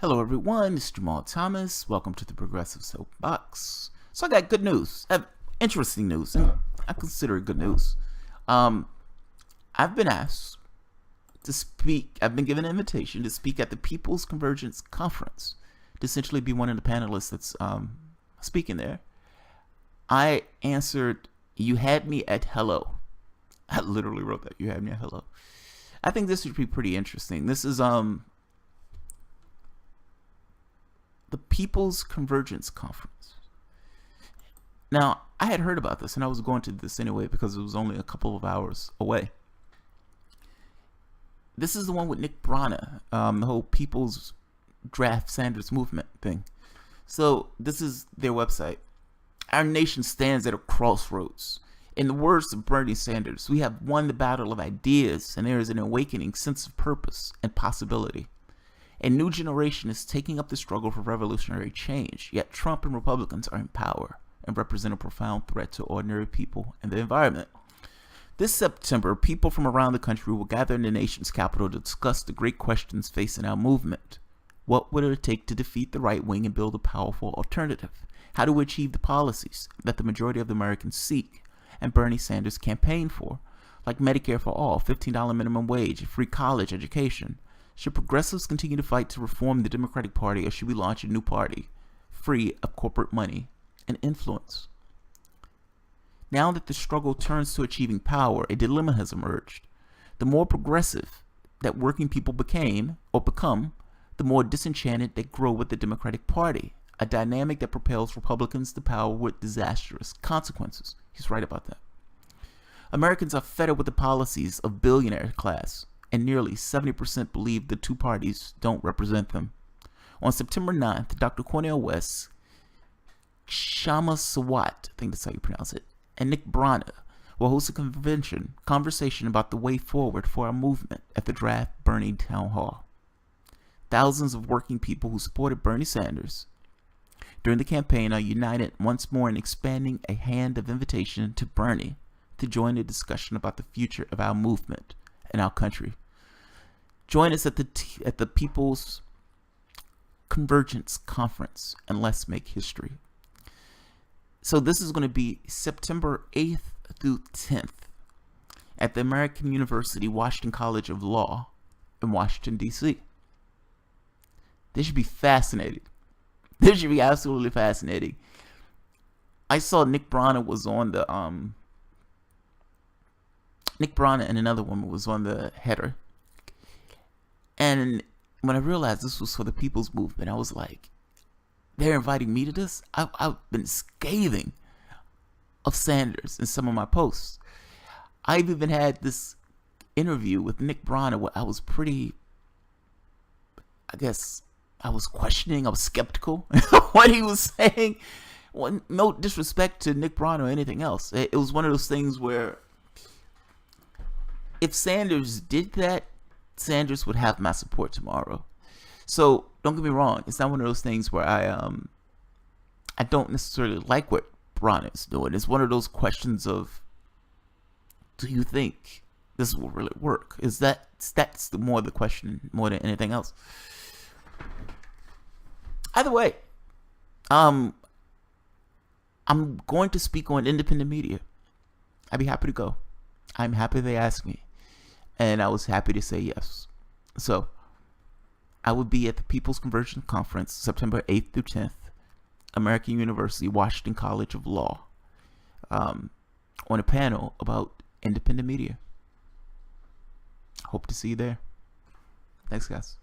Hello everyone, it's Jamal Thomas. Welcome to the Progressive Soapbox. So I got good news. I have interesting news, and I consider it good news. I've been asked to speak. I've been given an invitation to speak at the People's Convergence Conference, to essentially be one of the panelists that's speaking there. I answered, "You had me at hello." I literally wrote that. "You had me at hello." I think this would be pretty interesting. This is the People's Convergence Conference. Now, I had heard about this, and I was going to this anyway because it was only a couple of hours away. This is the one with Nick Brana, the whole People's Draft Sanders movement thing. So this is their website. "Our nation stands at a crossroads. In the words of Bernie Sanders, we have won the battle of ideas, and there is an awakening sense of purpose and possibility. A new generation is taking up the struggle for revolutionary change, yet Trump and Republicans are in power and represent a profound threat to ordinary people and the environment. This September, people from around the country will gather in the nation's capital to discuss the great questions facing our movement. What would it take to defeat the right wing and build a powerful alternative? How do we achieve the policies that the majority of the Americans seek and Bernie Sanders campaigned for, like Medicare for all, $15 minimum wage, free college education? Should progressives continue to fight to reform the Democratic Party, or should we launch a new party, free of corporate money and influence? Now that the struggle turns to achieving power, a dilemma has emerged. The more progressive that working people become, the more disenchanted they grow with the Democratic Party, a dynamic that propels Republicans to power with disastrous consequences." He's right about that. "Americans are fed up with the policies of billionaire class, and nearly 70% believe the two parties don't represent them. On September 9th, Dr. Cornel West, Kshama Sawat, I think that's how you pronounce it, and Nick Brana will host a conversation about the way forward for our movement at the Draft Bernie Town Hall. Thousands of working people who supported Bernie Sanders during the campaign are united once more in expanding a hand of invitation to Bernie to join the discussion about the future of our movement and our country. Join us at the People's Convergence Conference, and let's make history." So this is going to be September 8th through 10th at the American University Washington College of Law in Washington, D.C. This should be fascinating. This should be absolutely fascinating. I saw Nick Brana was on the Nick Brana and another woman was on the header. And when I realized this was for the People's Movement, I was like, they're inviting me to this? I've been scathing of Sanders in some of my posts. I've even had this interview with Nick Brana where I was I was questioning, I was skeptical what he was saying. Well, no disrespect to Nick Brana or anything else. It was one of those things where if Sanders did that, Sanders would have my support tomorrow. So don't get me wrong, it's not one of those things where I don't necessarily like what Brana is doing. It's one of those questions of, do you think this will really work? That's more the question more than anything else. Either way, I'm going to speak on independent media. I'd be happy to go. I'm happy they asked me, and I was happy to say yes. So I will be at the People's Convergence Conference, September 8th through 10th, American University Washington College of Law, on a panel about independent media. Hope to see you there. Thanks, guys.